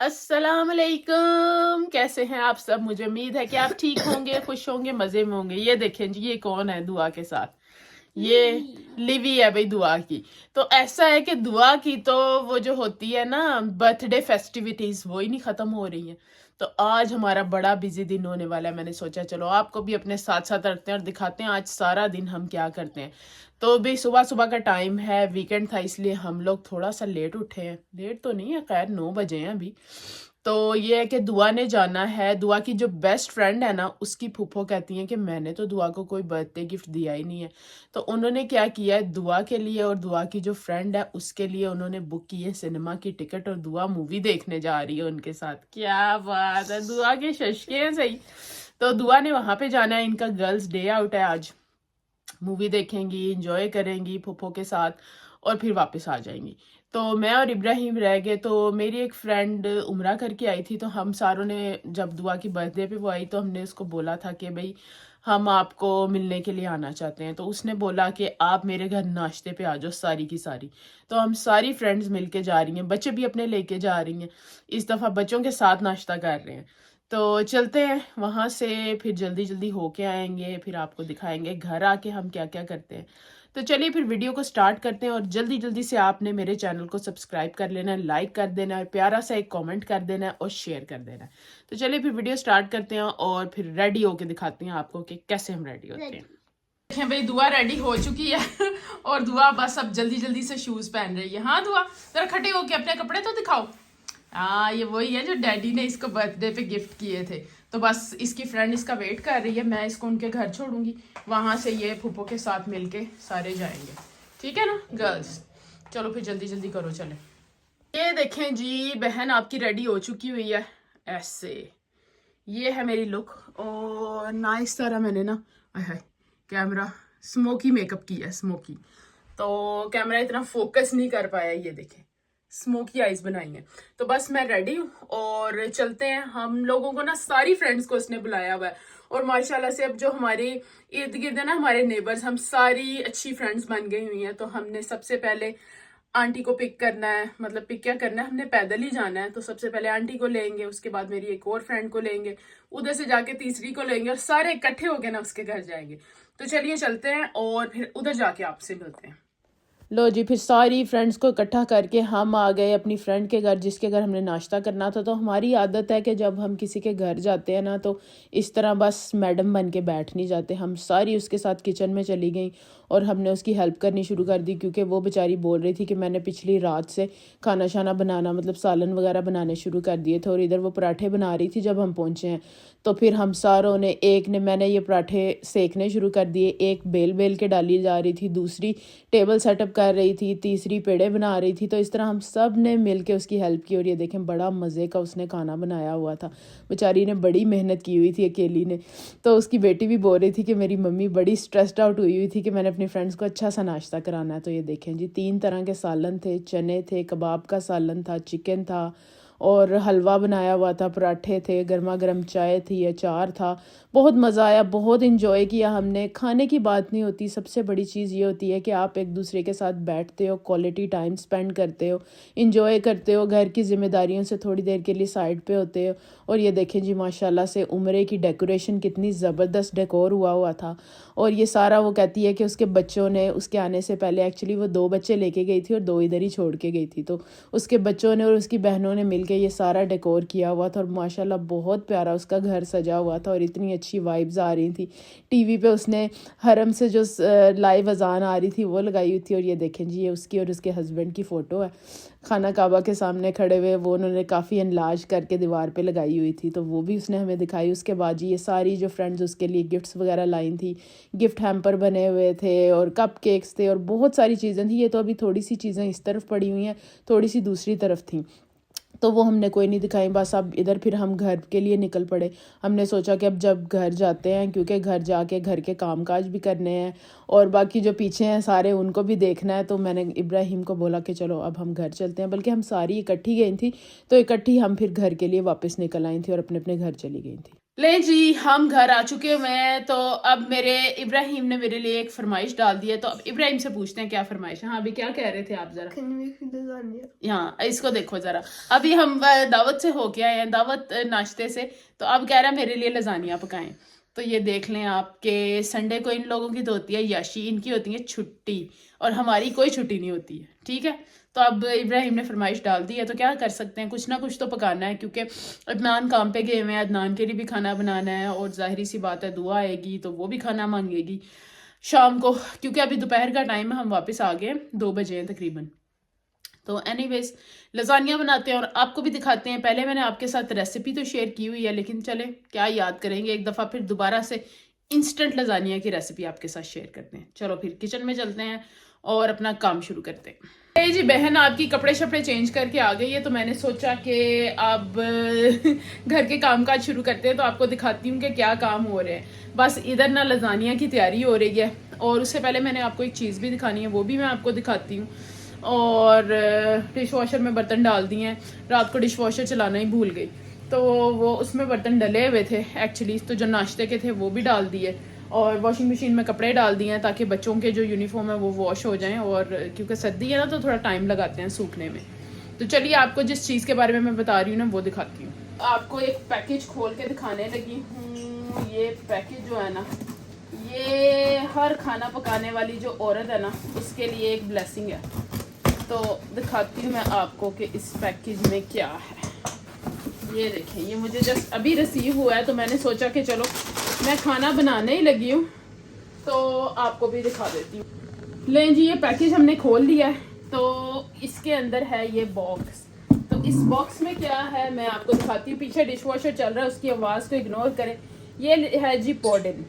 अस्सलाम वालेकुम, कैसे हैं आप सब। मुझे उम्मीद है कि आप ठीक होंगे, खुश होंगे, मजे में होंगे। ये देखें जी, ये कौन है दुआ के साथ। ये लिवी है भाई दुआ की। तो ऐसा है कि दुआ की तो वो जो होती है ना बर्थडे फेस्टिविटीज, वो ही नहीं खत्म हो रही है। तो आज हमारा बड़ा बिजी दिन होने वाला है। मैंने सोचा चलो आपको भी अपने साथ साथ रखते हैं और दिखाते हैं आज सारा दिन हम क्या करते हैं। तो भी सुबह सुबह का टाइम है, वीकेंड था, इसलिए हम लोग थोड़ा सा लेट उठे हैं। लेट तो नहीं है, खैर 9 बजे हैं अभी। तो ये है कि दुआ ने जाना है। दुआ की जो बेस्ट फ्रेंड है ना, उसकी फूफो कहती हैं कि मैंने तो दुआ को कोई बर्थडे गिफ्ट दिया ही नहीं है। तो उन्होंने क्या किया है, दुआ के लिए और दुआ की जो फ्रेंड है उसके लिए उन्होंने बुक की है सिनेमा की टिकट, और दुआ मूवी देखने जा रही है उनके साथ। क्या बात है, दुआ के शशके हैं सही। तो दुआ ने वहां पे जाना है, इनका गर्ल्स डे आउट है आज। मूवी देखेंगी, इंजॉय करेंगी फूफो के साथ, और फिर वापस आ जाएंगी। तो मैं और इब्राहिम रह गए। तो मेरी एक फ्रेंड उम्रा करके आई थी, तो हम सारों ने जब दुआ की बर्थडे पे वो आई तो हमने उसको बोला था कि भाई हम आपको मिलने के लिए आना चाहते हैं। तो उसने बोला कि आप मेरे घर नाश्ते पे आ जाओ सारी की सारी। तो हम सारी फ्रेंड्स मिलके जा रही हैं, बच्चे भी अपने लेके जा रही हैं। इस दफ़ा बच्चों के साथ नाश्ता कर रहे हैं। तो चलते हैं वहां से, फिर जल्दी जल्दी होके आएंगे, फिर आपको दिखाएंगे घर आके हम क्या क्या करते हैं। तो चलिए फिर वीडियो को स्टार्ट करते हैं, और जल्दी जल्दी से आपने मेरे चैनल को सब्सक्राइब कर लेना है, लाइक कर देना है, प्यारा सा एक कमेंट कर देना है और शेयर कर देना है। तो चलिए फिर वीडियो स्टार्ट करते हैं और फिर रेडी होके दिखाते हैं आपको कि कैसे हम रेडी होते हैं। देखें भाई, दुआ रेडी हो चुकी है और दुआ बस अब जल्दी जल्दी से शूज पहन रही है। हाँ दुआ, जरा खड़े होके अपने कपड़े तो दिखाओ। हाँ, ये वही है जो डैडी ने इसको बर्थडे पे गिफ्ट किए थे। तो बस इसकी फ्रेंड इसका वेट कर रही है, मैं इसको उनके घर छोड़ूंगी, वहां से ये फूफो के साथ मिलके सारे जाएंगे। ठीक है ना गर्ल्स, चलो फिर जल्दी जल्दी करो चले। ये देखें जी, बहन आपकी रेडी हो चुकी हुई है ऐसे। ये है मेरी लुक, और नाइस तरह मैंने ना कैमरा स्मोकी मेकअप किया है, स्मोकी। तो कैमरा इतना फोकस नहीं कर पाया, ये देखें स्मोकी आईज बनाई है। तो बस मैं रेडी हूँ और चलते हैं। हम लोगों को ना सारी फ्रेंड्स को उसने बुलाया हुआ है, और माशाल्लाह से अब जो हमारे इर्द गिर्द है ना, हमारे नेबर्स, हम सारी अच्छी फ्रेंड्स बन गई हुई हैं। तो हमने सबसे पहले आंटी को पिक करना है, मतलब पिक क्या करना है, हमने पैदल ही जाना है। तो सबसे पहले आंटी को लेंगे, उसके बाद मेरी एक और फ्रेंड को लेंगे, उधर से जाके तीसरी को लेंगे, और सारे इकट्ठे होके ना उसके घर जाएंगे। तो चलिए चलते हैं और फिर उधर जाके आपसे मिलते हैं। लो जी, फिर सारी फ्रेंड्स को इकट्ठा करके हम आ गए अपनी फ्रेंड के घर, जिसके घर हमने नाश्ता करना था। तो हमारी आदत है कि जब हम किसी के घर जाते हैं ना, तो इस तरह बस मैडम बन के बैठ नहीं जाते। हम सारी उसके साथ किचन में चली गई और हमने उसकी हेल्प करनी शुरू कर दी, क्योंकि वो बेचारी बोल रही थी कि मैंने पिछली रात से खाना शाना बनाना, मतलब सालन वगैरह बनाने शुरू कर दिए थे, और इधर वो पराठे बना रही थी जब हम पहुँचे हैं। तो फिर हम सारों ने, मैंने ये पराठे सेकने शुरू कर दिए, एक बेल बेल के डाली जा रही थी, दूसरी टेबल सेटअप कर रही थी, तीसरी पेड़े बना रही थी। तो इस तरह हम सब ने मिल के उसकी हेल्प की, और ये देखें बड़ा मज़े का उसने खाना बनाया हुआ था। बेचारी ने बड़ी मेहनत की हुई थी अकेली ने। तो उसकी बेटी भी बोल रही थी कि मेरी मम्मी बड़ी स्ट्रेस्ड आउट हुई हुई थी कि मैंने अपनी फ्रेंड्स को अच्छा सा नाश्ता कराना है। तो ये देखें जी, 3 तरह के सालन थे, चने थे, कबाब का सालन था, चिकन था, और हलवा बनाया हुआ था, पराठे थे, गर्मा गर्म चाय थी, अचार था। बहुत मज़ा आया, बहुत इन्जॉय किया हमने। खाने की बात नहीं होती, सबसे बड़ी चीज़ ये होती है कि आप एक दूसरे के साथ बैठते हो, क्वालिटी टाइम स्पेंड करते हो, इन्जॉय करते हो, घर की जिम्मेदारियों से थोड़ी देर के लिए साइड पे होते हो। और ये देखें जी, माशाल्लाह से उम्रे की डेकोरेशन, कितनी ज़बरदस्त डेकोर हुआ हुआ था। और ये सारा वो कहती है कि उसके बच्चों ने, उसके आने से पहले एक्चुअली वो 2 बच्चे लेके गई थी और 2 इधर ही छोड़ के गई थी। तो उसके बच्चों ने और उसकी बहनों ने मिलके ये सारा डेकोर किया हुआ था, और माशाल्लाह बहुत प्यारा उसका घर सजा हुआ था, और इतनी अच्छी वाइब्स आ रही थी। टीवी पे उसने हरम से जो लाइव अजान आ रही थी वो लगाई हुई थी। और ये देखें जी, ये उसकी और उसके हस्बैंड की फ़ोटो है, खाना काबा के सामने खड़े हुए। वो उन्होंने काफ़ी एनलार्ज करके दीवार पे लगाई हुई थी, तो वो भी उसने हमें दिखाई। उसके बाद जी, ये सारी जो फ्रेंड्स उसके लिए गिफ्ट्स वगैरह लाई थी, गिफ्ट हैम्पर बने हुए थे, और कप केक्स थे, और बहुत सारी चीज़ें थी। ये तो अभी थोड़ी सी चीज़ें इस तरफ पड़ी हुई हैं, थोड़ी सी दूसरी तरफ थी, तो वो हमने कोई नहीं दिखाई। बस अब इधर फिर हम घर के लिए निकल पड़े। हमने सोचा कि अब जब घर जाते हैं, क्योंकि घर जाके घर के कामकाज भी करने हैं, और बाकी जो पीछे हैं सारे उनको भी देखना है। तो मैंने इब्राहिम को बोला कि चलो अब हम घर चलते हैं, बल्कि हम सारी इकट्ठी गई थी, तो इकट्ठी हम फिर घर के लिए वापस निकल आई थी और अपने अपने घर चली गई थी। ले जी, हम घर आ चुके हुए हैं। तो अब मेरे इब्राहिम ने मेरे लिए एक फरमाइश डाल दी है, तो अब इब्राहिम से पूछते हैं क्या फरमाइश है। हाँ, अभी क्या कह रहे थे आप जरा? हाँ, इसको देखो जरा। अभी हम दावत से होके आए हैं, दावत नाश्ते से। तो अब कह रहा है मेरे लिए लजानिया पकाएं। तो ये देख लें आपके, संडे को इन लोगों की तो होती है याशी, इनकी होती है छुट्टी, और हमारी कोई छुट्टी नहीं होती है, ठीक है। तो अब इब्राहिम ने फरमाइश डाल दी है, तो क्या कर सकते हैं, कुछ ना कुछ तो पकाना है, क्योंकि अदनान काम पे गए हुए हैं, अदनान के लिए भी खाना बनाना है, और जाहिर सी बात है दुआ आएगी तो वो भी खाना मांगेगी शाम को, क्योंकि अभी दोपहर का टाइम है, हम वापस आ गए 2 बजे हैं तकरीबन। तो एनीवेज लजानिया बनाते हैं और आपको भी दिखाते हैं। पहले मैंने आपके साथ रेसिपी तो शेयर की हुई है, लेकिन चले क्या याद करेंगे एक दफ़ा, फिर दोबारा से इंस्टेंट लजानिया की रेसिपी आपके साथ शेयर करते हैं। चलो फिर किचन में चलते हैं और अपना काम शुरू करते हैं। जी बहन आपकी कपड़े शपड़े चेंज करके आ गई है, तो मैंने सोचा कि अब घर के काम काज शुरू करते हैं, तो आपको दिखाती हूँ कि क्या काम हो रहे हैं। बस इधर ना लजानिया की तैयारी हो रही है, और उससे पहले मैंने आपको एक चीज़ भी दिखानी है, वो भी मैं आपको दिखाती हूँ। और डिश वॉशर में बर्तन डाल दिए हैं, रात को डिश वॉशर चलाना ही भूल गई, तो वो उसमें बर्तन डले हुए थे एक्चुअली, तो जो नाश्ते के थे वो भी डाल दिए, और वॉशिंग मशीन में कपड़े डाल दिए हैं ताकि बच्चों के जो यूनिफॉर्म है वो वॉश हो जाएं, और क्योंकि सर्दी है ना तो थोड़ा टाइम लगाते हैं सूखने में। तो चलिए आपको जिस चीज़ के बारे में मैं बता रही हूँ ना वो दिखाती हूँ। आपको एक पैकेज खोल के दिखाने लगी हूँ। ये पैकेज जो है ना, ये हर खाना पकाने वाली जो औरत है ना उसके लिए एक ब्लेसिंग है। तो दिखाती हूँ मैं आपको कि इस पैकेज में क्या है। ये देखें, ये मुझे जस्ट अभी रिसीव हुआ है, तो मैंने सोचा कि चलो मैं खाना बनाने ही लगी हूँ तो आपको भी दिखा देती हूँ। लें जी, ये पैकेज हमने खोल लिया है। तो इसके अंदर है ये बॉक्स। तो इस बॉक्स में क्या है मैं आपको दिखाती हूँ। पीछे डिश वॉशर चल रहा है, उसकी आवाज़ को इग्नोर करें। ये है जी पॉडिन,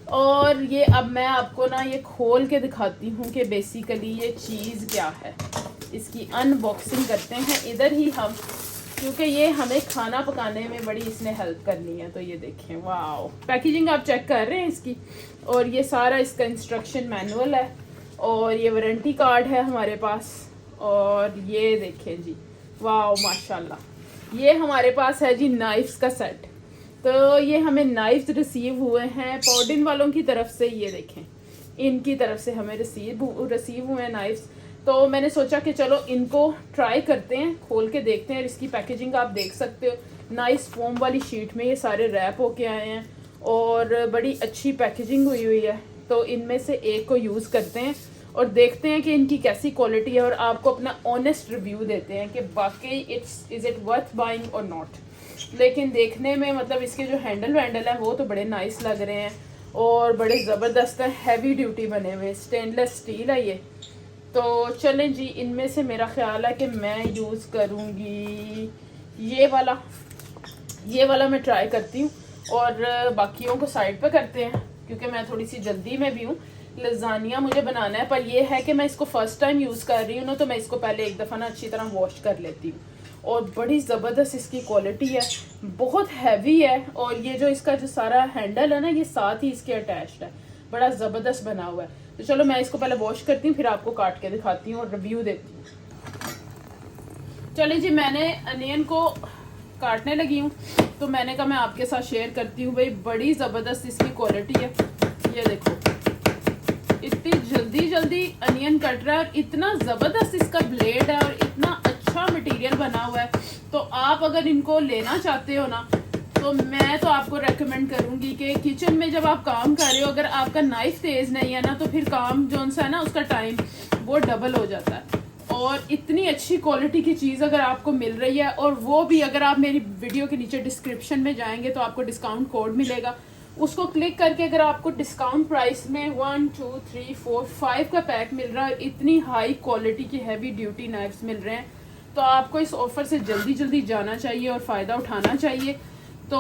और ये अब मैं आपको ना ये खोल के दिखाती हूँ कि बेसिकली ये चीज़ क्या है। इसकी अनबॉक्सिंग करते हैं इधर ही हम, क्योंकि ये हमें खाना पकाने में बड़ी इसने हेल्प करनी है। तो ये देखें, वाओ, पैकेजिंग आप चेक कर रहे हैं इसकी, और ये सारा इसका इंस्ट्रक्शन मैनुअल है, और ये वारंटी कार्ड है हमारे पास। और ये देखें जी, वाओ माशाल्लाह, ये हमारे पास है जी नाइफ्स का सेट। तो ये हमें नाइफ्स रिसीव हुए हैं पॉडिन वालों की तरफ से। ये देखें, इनकी तरफ से हमें रिसीव हुए हैं नाइफ्स। तो मैंने सोचा कि चलो इनको ट्राई करते हैं, खोल के देखते हैं। इसकी पैकेजिंग आप देख सकते हो, नाइस फोम वाली शीट में ये सारे रैप होके आए हैं, और बड़ी अच्छी पैकेजिंग हुई है। तो इनमें से एक को यूज़ करते हैं और देखते हैं कि इनकी कैसी क्वालिटी है, और आपको अपना ऑनेस्ट रिव्यू देते हैं कि वाकई इज़ इट वर्थ बाइंग और नॉट। लेकिन देखने में मतलब इसके जो हैंडल है वो तो बड़े नाइस लग रहे हैं, और बड़े ज़बरदस्त है, हैवी ड्यूटी बने हुए, स्टेनलेस स्टील है ये। तो चलें जी, इनमें से मेरा ख्याल है कि मैं यूज़ करूँगी ये वाला मैं ट्राई करती हूँ, और बाकियों को साइड पे करते हैं, क्योंकि मैं थोड़ी सी जल्दी में भी हूँ। लजानिया मुझे बनाना है, पर यह है कि मैं इसको फर्स्ट टाइम यूज़ कर रही हूँ ना, तो मैं इसको पहले एक दफ़ा ना अच्छी तरह वॉश कर लेती हूँ। और बड़ी ज़बरदस्त इसकी क्वालिटी है, बहुत हैवी है, और ये जो इसका जो सारा हैंडल है ना ये साथ ही इसके अटैच्ड है, बड़ा ज़बरदस्त बना हुआ है। तो चलो मैं इसको पहले वॉश करती हूँ, फिर आपको काट के दिखाती हूँ और रिव्यू देती हूँ। चलिए जी, मैंने अनियन को काटने लगी हूँ, तो मैंने कहा मैं आपके साथ शेयर करती हूँ। भाई बड़ी ज़बरदस्त इसकी क्वालिटी है। ये देखो, इतनी जल्दी अनियन कट रहा है, और इतना ज़बरदस्त इसका ब्लेड है, और इतना अच्छा मटेरियल बना हुआ है। तो आप अगर इनको लेना चाहते हो ना, तो मैं तो आपको रेकमेंड करूंगी कि किचन में जब आप काम कर रहे हो, अगर आपका नाइफ तेज़ नहीं है ना, तो फिर काम जो सा है ना उसका टाइम वो डबल हो जाता है। और इतनी अच्छी क्वालिटी की चीज़ अगर आपको मिल रही है, और वो भी अगर आप मेरी वीडियो के नीचे डिस्क्रिप्शन में जाएंगे तो आपको डिस्काउंट कोड मिलेगा, उसको क्लिक करके अगर आपको डिस्काउंट प्राइस में 1 2 3 4 5 का पैक मिल रहा है, इतनी हाई क्वालिटी की हैवी ड्यूटी नाइफ्स मिल रहे हैं, तो आपको इस ऑफ़र से जल्दी जाना चाहिए और फ़ायदा उठाना चाहिए। तो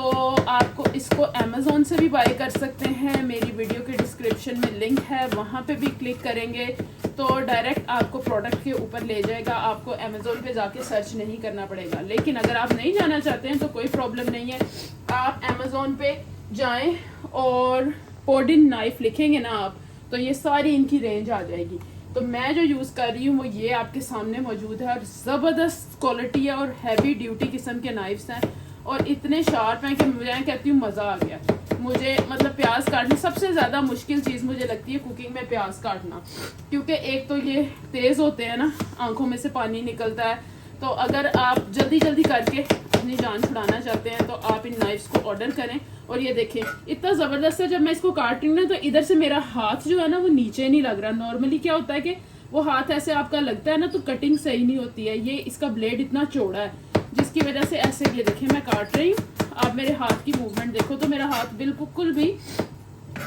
आपको इसको अमेज़ोन से भी बाय कर सकते हैं, मेरी वीडियो के डिस्क्रिप्शन में लिंक है, वहाँ पे भी क्लिक करेंगे तो डायरेक्ट आपको प्रोडक्ट के ऊपर ले जाएगा, आपको अमेज़ोन पे जाके सर्च नहीं करना पड़ेगा। लेकिन अगर आप नहीं जाना चाहते हैं तो कोई प्रॉब्लम नहीं है, आप अमेज़ोन पे जाएं और पॉडिन नाइफ लिखेंगे ना आप, तो ये सारी इनकी रेंज आ जाएगी। तो मैं जो यूज़ कर रही हूँ वो ये आपके सामने मौजूद है, और ज़बरदस्त क्वालिटी है, और हैवी ड्यूटी किस्म के नाइफ्स हैं, और इतने शार्प हैं कि मैं कहती हूँ मज़ा आ गया मुझे। मतलब प्याज काटना सबसे ज़्यादा मुश्किल चीज़ मुझे लगती है कुकिंग में, प्याज काटना, क्योंकि एक तो ये तेज़ होते हैं ना, आंखों में से पानी निकलता है। तो अगर आप जल्दी जल्दी करके अपनी जान छुड़ाना चाहते हैं तो आप इन नाइफ्स को ऑर्डर करें। और ये देखें इतना ज़बरदस्त है, जब मैं इसको काट रही हूँ ना तो इधर से मेरा हाथ जो है ना वो नीचे नहीं लग रहा। नॉर्मली क्या होता है कि वो हाथ ऐसे आपका लगता है ना तो कटिंग सही नहीं होती है। ये इसका ब्लेड इतना चौड़ा है जिसकी वजह से ऐसे, ये देखें मैं काट रही हूँ, आप मेरे हाथ की मूवमेंट देखो तो मेरा हाथ बिल्कुल भी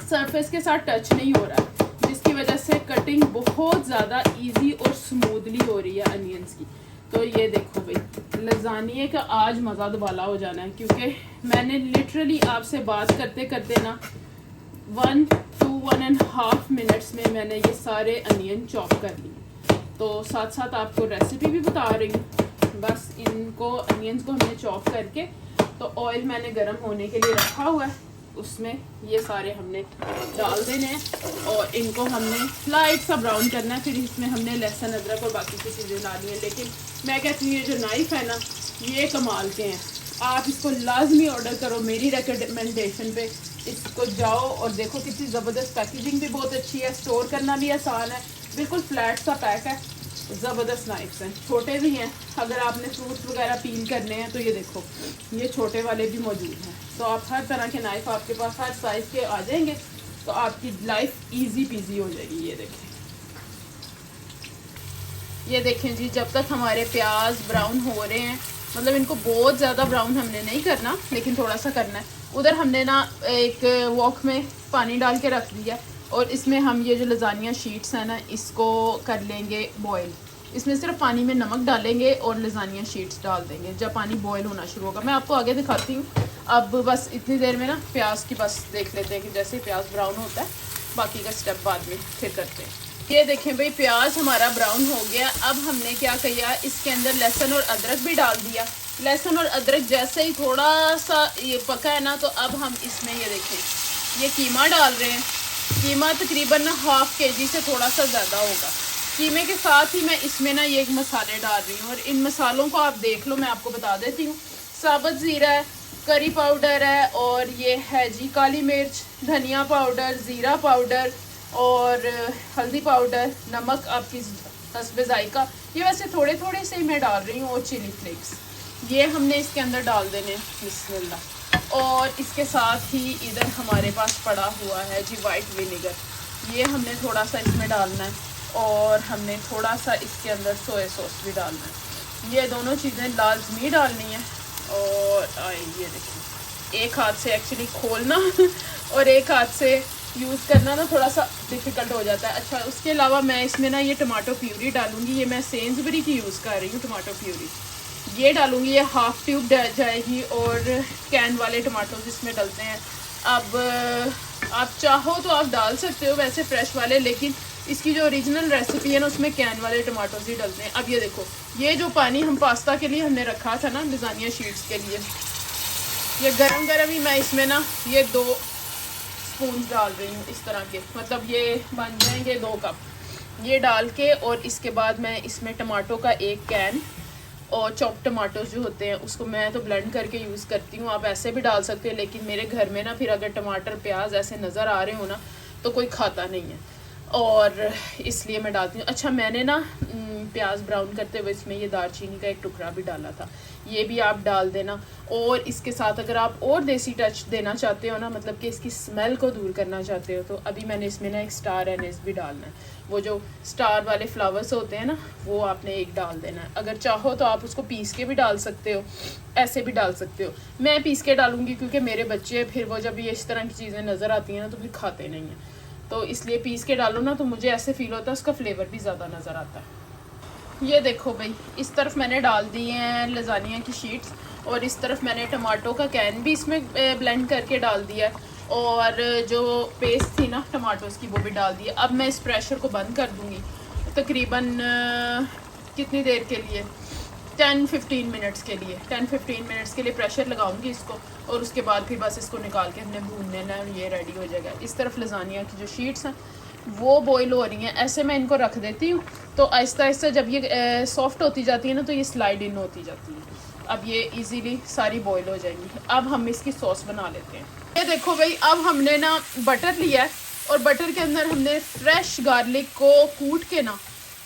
सरफेस के साथ टच नहीं हो रहा है, जिसकी वजह से कटिंग बहुत ज़्यादा इजी और स्मूथली हो रही है अनियंस की। तो ये देखो भाई लजानिए का आज मज़ा दुबाला हो जाना है, क्योंकि मैंने लिटरली आपसे बात करते करते ना 1 to 1.5 मिनट्स में मैंने ये सारे अनियन चॉप कर लिए। तो साथ साथ आपको रेसिपी भी बता रही हूँ। बस इनको अनियंस को हमने चॉप करके, तो ऑयल मैंने गर्म होने के लिए रखा हुआ है, उसमें ये सारे हमने डाल देने हैं और इनको हमने लाइट सा ब्राउन करना है। फिर इसमें हमने लहसुन अदरक और बाकी की चीज़ें डाली हैं। लेकिन मैं कहती हूँ ये जो नाइफ़ है ना ये कमाल के हैं, आप इसको लाजमी ऑर्डर करो मेरी रिकमेंडेशन पे। इसको जाओ और देखो कितनी ज़बरदस्त पैकेजिंग भी बहुत अच्छी है, स्टोर करना भी आसान है, बिल्कुल फ्लैट सा पैक है, ज़बरदस्त नाइफ्स हैं, छोटे भी हैं। अगर आपने फ्रूट्स वगैरह पील करने हैं तो ये देखो ये छोटे वाले भी मौजूद हैं। तो आप हर तरह के नाइफ़ आपके पास हर साइज़ के आ जाएंगे, तो आपकी लाइफ इजी पीजी हो जाएगी। ये देखें जी, जब तक हमारे प्याज ब्राउन हो रहे हैं, मतलब इनको बहुत ज़्यादा ब्राउन हमने नहीं करना, लेकिन थोड़ा सा करना है। उधर हमने ना एक वॉक में पानी डाल के रख दिया और इसमें हम ये जो लजानिया शीट्स हैं ना इसको कर लेंगे बॉयल। इसमें सिर्फ पानी में नमक डालेंगे और लजानिया शीट्स डाल देंगे जब पानी बॉयल होना शुरू होगा। मैं आपको आगे दिखाती हूँ। अब बस इतनी देर में ना प्याज की बस देख लेते हैं कि जैसे प्याज ब्राउन होता है, बाकी का स्टेप बाद में फिर करते हैं। ये देखें भाई प्याज हमारा ब्राउन हो गया। अब हमने क्या किया, इसके अंदर लहसुन और अदरक भी डाल दिया। लहसुन और अदरक जैसे ही थोड़ा सा ये पका है ना, तो अब हम इसमें ये देखें ये कीमा डाल रहे हैं। कीमा तकरीबन 1/2 kg से थोड़ा सा ज़्यादा होगा। कीमे के साथ ही मैं इसमें ना ये मसाले डाल रही हूँ, और इन मसालों को आप देख लो, मैं आपको बता देती हूँ। साबुत ज़ीरा है, करी पाउडर है, और ये है जी काली मिर्च, धनिया पाउडर, ज़ीरा पाउडर और हल्दी पाउडर, नमक आपकी हस्बे जायका। ये वैसे थोड़े थोड़े से ही मैं डाल रही हूँ, और चिली फ्लेक्स ये हमने इसके अंदर डाल देने, बिस्मिल्लाह। और इसके साथ ही इधर हमारे पास पड़ा हुआ है जी वाइट विनेगर, ये हमने थोड़ा सा इसमें डालना है, और हमने थोड़ा सा इसके अंदर सोया सॉस भी डालना है। ये दोनों चीज़ें लाजमी डालनी है। और ये देखिए एक हाथ से एक्चुअली खोलना और एक हाथ से यूज़ करना ना थोड़ा सा डिफ़िकल्ट हो जाता है। अच्छा, उसके अलावा मैं इसमें ना ये टमाटो प्यूरी डालूँगी। ये मैं सेंसबरी की यूज़ कर रही हूँ टमाटो प्यूरी, ये डालूँगी। ये 1/2 ट्यूब जाएगी, और कैन वाले टमाटो जिसमें डलते हैं। अब आप चाहो तो आप डाल सकते हो वैसे फ्रेश वाले, लेकिन इसकी जो ओरिजिनल रेसिपी है ना उसमें कैन वाले टमाटोज ही डलते हैं। अब ये देखो ये जो पानी हम पास्ता के लिए हमने रखा था ना लजानिया शीट्स के लिए, ये गरम गरम ही मैं इसमें ना ये 2 स्पून डाल रही हूँ इस तरह के, मतलब ये बन जाएंगे 2 कप। ये डाल के और इसके बाद मैं इसमें टमाटो का 1 कैन और चॉप टमाटोज जो होते हैं उसको मैं तो ब्लेंड करके यूज़ करती हूँ। आप ऐसे भी डाल सकते हो, लेकिन मेरे घर में ना फिर अगर टमाटर प्याज ऐसे नज़र आ रहे हो ना तो कोई खाता नहीं है, और इसलिए मैं डालती हूँ। अच्छा, मैंने ना प्याज ब्राउन करते हुए इसमें ये दालचीनी का 1 टुकड़ा भी डाला था, ये भी आप डाल देना। और इसके साथ अगर आप और देसी टच देना चाहते हो ना, मतलब कि इसकी स्मेल को दूर करना चाहते हो, तो अभी मैंने इसमें ना 1 स्टार एनीस भी डालना है। वो जो स्टार वाले फ्लावर्स होते हैं ना वो आपने 1 डाल देना है। अगर चाहो तो आप उसको पीस के भी डाल सकते हो, ऐसे भी डाल सकते हो। मैं पीस के डालूँगी क्योंकि मेरे बच्चे फिर वो जब ये इस तरह की चीज़ें नज़र आती हैं ना तो फिर खाते नहीं हैं, तो इसलिए पीस के डालो ना तो मुझे ऐसे फ़ील होता है उसका फ्लेवर भी ज़्यादा नज़र आता है। ये देखो भाई इस तरफ मैंने डाल दिए हैं लजानिया की शीट्स, और इस तरफ मैंने टमाटो का कैन भी इसमें ब्लेंड करके डाल दिया है, और जो पेस्ट थी ना टमाटोज़ की वो भी डाल दिया। अब मैं इस प्रेशर को बंद कर दूँगी तकरीबन कितनी देर के लिए, 10-15 मिनट्स के लिए। 10-15 मिनट्स के लिए प्रेशर लगाऊंगी इसको, और उसके बाद फिर बस इसको निकाल के हमने भून लेना है, ये रेडी हो जाएगा। इस तरफ लजानिया की जो शीट्स हैं वो बॉईल हो रही हैं, ऐसे मैं इनको रख देती हूँ, तो आहिस्ता आहिस्ता जब ये सॉफ्ट होती जाती है ना तो ये स्लाइड इन होती जाती है। अब ये इजीली सारी बॉईल हो जाएंगी। अब हम इसकी सॉस बना लेते हैं। ये देखो भाई, अब हमने ना बटर लिया है और बटर के अंदर हमने फ्रेश गार्लिक को कूट के ना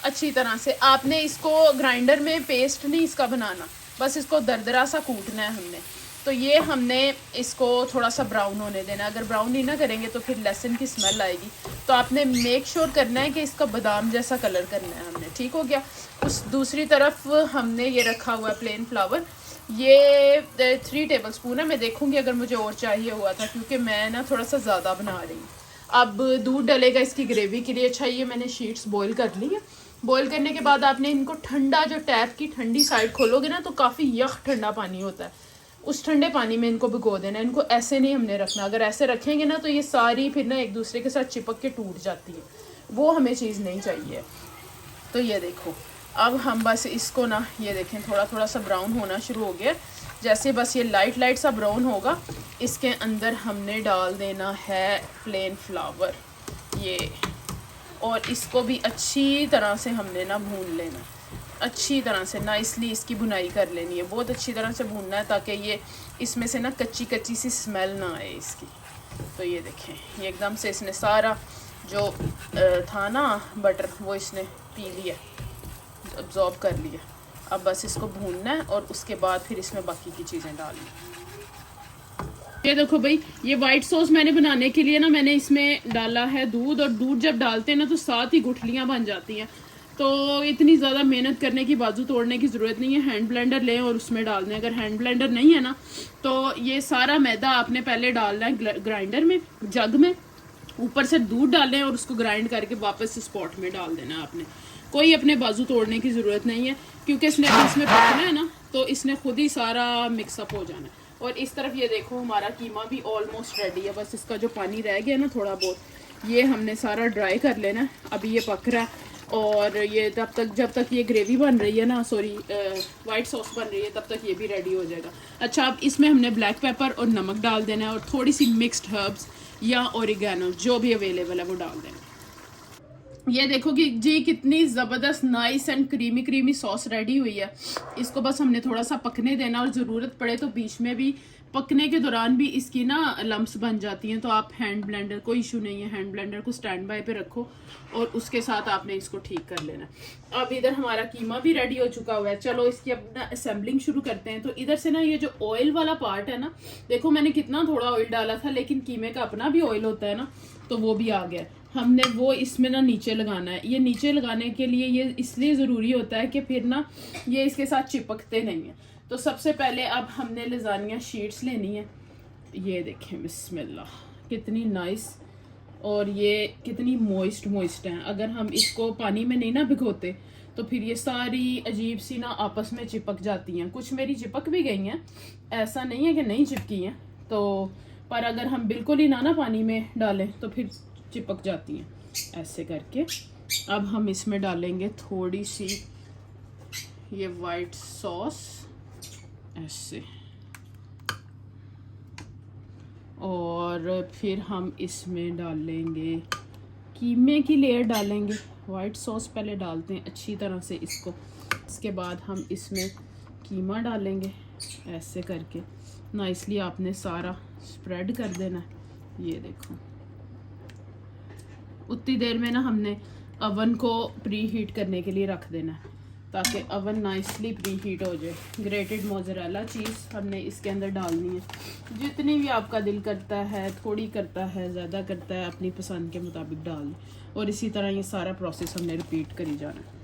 अच्छी तरह से, आपने इसको ग्राइंडर में पेस्ट नहीं इसका बनाना, बस इसको दरदरा सा कूटना है हमने। तो ये हमने इसको थोड़ा सा ब्राउन होने देना है। अगर ब्राउन नहीं ना करेंगे तो फिर लहसुन की स्मेल आएगी। तो आपने मेक श्योर करना है कि इसका बादाम जैसा कलर करना है हमने, ठीक हो गया। उस दूसरी तरफ हमने ये रखा हुआ है प्लेन फ्लावर, ये 3 टेबलस्पून है। मैं देखूंगी अगर मुझे और चाहिए हुआ था, क्योंकि मैं ना थोड़ा सा ज़्यादा बना रही हूँ। अब दूध डलेगा इसकी ग्रेवी के लिए। अच्छा, ये मैंने शीट्स बॉईल कर ली है। बॉईल करने के बाद आपने इनको ठंडा, जो टैप की ठंडी साइड खोलोगे ना तो काफ़ी यख ठंडा पानी होता है, उस ठंडे पानी में इनको भिगो देना है। इनको ऐसे नहीं हमने रखना, अगर ऐसे रखेंगे ना तो ये सारी फिर ना एक दूसरे के साथ चिपक के टूट जाती है, वो हमें चीज़ नहीं चाहिए। तो ये देखो, अब हम बस इसको ना, ये देखें थोड़ा थोड़ा सा ब्राउन होना शुरू हो गया। जैसे बस ये लाइट सा ब्राउन होगा, इसके अंदर हमने डाल देना है प्लेन फ्लावर ये, और इसको भी अच्छी तरह से हमने ना भून लेना, अच्छी तरह से नाइसली इसकी भुनाई कर लेनी है। बहुत अच्छी तरह से भूनना है ताकि ये इसमें से ना कच्ची कच्ची सी स्मेल ना आए इसकी। तो ये देखें, ये एकदम से इसने सारा जो था ना बटर, वो इसने पी लिया, अब्जॉर्ब कर लिया। अब बस इसको भूनना है और उसके बाद फिर इसमें बाकी की चीज़ें डालनी। ये देखो भाई, ये वाइट सॉस मैंने बनाने के लिए ना मैंने इसमें डाला है दूध, और दूध जब डालते हैं ना तो साथ ही गुठलियाँ बन जाती हैं। तो इतनी ज़्यादा मेहनत करने की, बाजू तोड़ने की ज़रूरत नहीं है। हैंड ब्लेंडर लें और उसमें डाल दें। अगर हैंड ब्लेंडर नहीं है ना तो ये सारा मैदा आपने पहले डालना है ग्राइंडर में, जग में, ऊपर से दूध डालें और उसको ग्राइंड करके वापस इस पॉट में डाल देना है आपने। कोई अपने बाजू तोड़ने की ज़रूरत नहीं है, क्योंकि इसने इसमें पकना है ना तो इसने खुद ही सारा मिक्सअप हो जाना है। और इस तरफ ये देखो, हमारा कीमा भी ऑलमोस्ट रेडी है। बस इसका जो पानी रह गया ना थोड़ा बहुत, ये हमने सारा ड्राई कर लेना है। अभी ये पक रहा है, और ये तब तक, जब तक ये ग्रेवी बन रही है ना, सॉरी वाइट सॉस बन रही है, तब तक ये भी रेडी हो जाएगा। अच्छा, अब इसमें हमने ब्लैक पेपर और नमक डाल देना है, और थोड़ी सी मिक्स्ड हर्ब्स या ओरिगेनो जो भी अवेलेबल है वो डाल देना। ये देखो कि जी कितनी ज़बरदस्त nice and creamy sauce ready हुई है। इसको बस हमने थोड़ा सा पकने देना, और ज़रूरत पड़े तो बीच में भी, पकने के दौरान भी इसकी ना लम्प्स बन जाती हैं, तो आप हैंड ब्लेंडर, कोई इशू नहीं है, हैंड ब्लेंडर को स्टैंड बाय पे रखो और उसके साथ आपने इसको ठीक कर लेना। अब इधर हमारा कीमा भी रेडी हो चुका हुआ है। चलो इसकी अपना असेंबलिंग शुरू करते हैं। तो इधर से ना ये जो ऑयल वाला पार्ट है ना, देखो मैंने कितना थोड़ा ऑयल डाला था, लेकिन कीमे का अपना भी ऑयल होता है ना, तो वो भी आ गया। हमने वो इसमें ना नीचे लगाना है। ये नीचे लगाने के लिए ये इसलिए ज़रूरी होता है कि फिर ना ये इसके साथ चिपकते नहीं है। तो सबसे पहले अब हमने लजानिया शीट्स लेनी है। ये देखें, बिस्मिल्लाह, कितनी नाइस, और ये कितनी मॉइस्ट हैं। अगर हम इसको पानी में नहीं ना भिगोते तो फिर ये सारी अजीब सी ना आपस में चिपक जाती हैं। कुछ मेरी चिपक भी गई हैं, ऐसा नहीं है कि नहीं चिपकी हैं, तो पर अगर हम बिल्कुल ही ना पानी में डालें तो फिर चिपक जाती हैं ऐसे करके। अब हम इसमें डालेंगे थोड़ी सी ये वाइट सॉस ऐसे, और फिर हम इसमें डालेंगे कीमे की लेयर डालेंगे। वाइट सॉस पहले डालते हैं अच्छी तरह से इसको, इसके बाद हम इसमें कीमा डालेंगे ऐसे करके। नाइसली आपने सारा स्प्रेड कर देना है। ये देखो, उतनी देर में ना हमने अवन को प्री हीट करने के लिए रख देना है, ताकि अवन नाइसली प्री हीट हो जाए। ग्रेटेड मोज़रेला चीज़ हमने इसके अंदर डालनी है। जितनी भी आपका दिल करता है, थोड़ी करता है, ज़्यादा करता है, अपनी पसंद के मुताबिक डाल लें। और इसी तरह ये सारा प्रोसेस हमने रिपीट करी जाना है।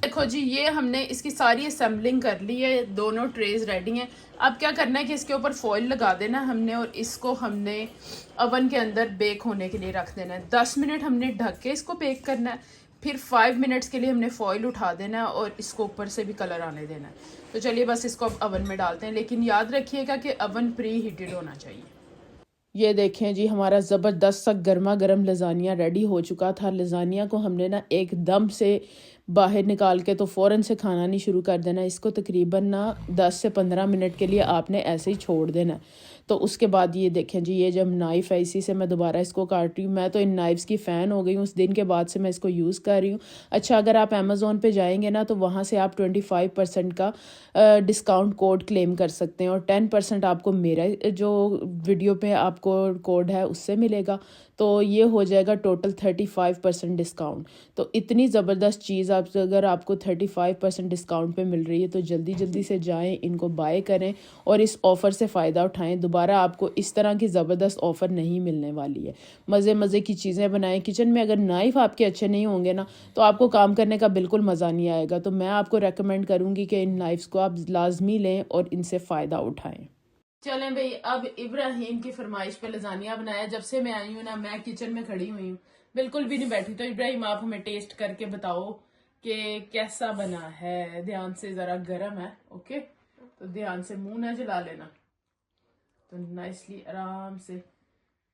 देखो जी, ये हमने इसकी सारी असेंबलिंग कर ली है, दोनों ट्रेज रेडी हैं। अब क्या करना है कि इसके ऊपर फॉइल लगा देना हमने, और इसको हमने अवन के अंदर बेक होने के लिए रख देना है। 10 मिनट हमने ढक के इसको बेक करना है, फिर 5 मिनट्स के लिए हमने फॉइल उठा देना है और इसको ऊपर से भी कलर आने देना है। तो चलिए बस इसको अब अवन में डालते हैं, लेकिन याद रखिएगा कि अवन प्री हीटेड होना चाहिए। ये देखें जी, हमारा ज़बरदस्त सा गर्मा गर्म लजानिया रेडी हो चुका था। लजानिया को हमने ना एकदम से बाहर निकाल के तो फ़ौरन से खाना नहीं शुरू कर देना। इसको तकरीबन ना 10 से 15 मिनट के लिए आपने ऐसे ही छोड़ देना है। तो उसके बाद ये देखें जी, ये जब नाइफ़ है इसी से मैं दोबारा इसको काट रही हूँ। मैं तो इन नाइफ्स की फ़ैन हो गई हूँ, उस दिन के बाद से मैं इसको यूज़ कर रही हूँ। अच्छा, अगर आप अमेज़ोन पे जाएंगे ना तो वहाँ से आप 25% का डिस्काउंट कोड क्लेम कर सकते हैं और 10% आपको मेरा जो वीडियो पे आपको कोड है उससे मिलेगा। तो ये हो जाएगा टोटल 35% डिस्काउंट। तो इतनी ज़बरदस्त चीज़ आप अगर आपको 35% डिस्काउंट पे मिल रही है तो जल्दी जल्दी से जाएं, इनको बाय करें और इस ऑफ़र से फ़ायदा उठाएं। दोबारा आपको इस तरह की ज़बरदस्त ऑफ़र नहीं मिलने वाली है। मज़े मज़े की चीज़ें बनाएं किचन में। अगर नाइफ़ आपके अच्छे नहीं होंगे ना तो आपको काम करने का बिल्कुल मज़ा नहीं आएगा। तो मैं आपको रेकमेंड करूँगी कि इन नाइफ्स को आप लाजमी लें और इनसे फ़ायदा उठाएं। चलें भाई, अब इब्राहिम की फरमाइश पे लजानिया बनाया। जब से मैं आई हूँ ना, मैं किचन में खड़ी हुई हूँ, बिल्कुल भी नहीं बैठी। तो इब्राहिम, आप हमें टेस्ट करके बताओ कि कैसा बना है। ध्यान से, जरा गर्म है, ओके? तो ध्यान से मुंह ना जला लेना। तो नाइसली आराम से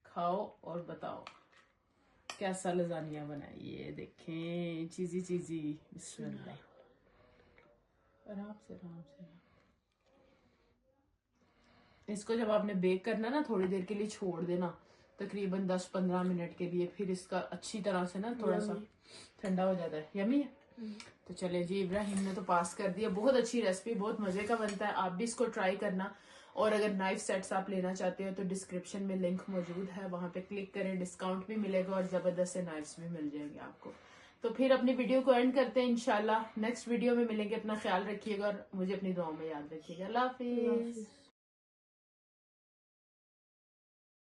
खाओ और बताओ कैसा लजानिया बना है। ये देखें, चीजी चीजी, बिस्मिल्लाह। आराम से आराम से। इसको जब आपने बेक करना ना, थोड़ी देर के लिए छोड़ देना, तकरीबन 10-15 मिनट के लिए। फिर इसका अच्छी तरह से ना थोड़ा सा ठंडा हो जाता है। यमी है। तो चले जी, इब्राहिम ने तो पास कर दिया। बहुत अच्छी रेसिपी, बहुत मजे का बनता है। आप भी इसको ट्राई करना। और अगर नाइफ सेट्स आप लेना चाहते हो तो डिस्क्रिप्शन में लिंक मौजूद है, वहां पे क्लिक करें, डिस्काउंट भी मिलेगा और जबरदस्त से नाइफ्स भी मिल जाएंगे आपको। तो फिर अपनी वीडियो को एंड करते हैं। इंशाल्लाह नेक्स्ट वीडियो में मिलेंगे। अपना ख्याल रखिएगा और मुझे अपनी दुआओं में याद रखिएगा। अल्लाह हाफिज।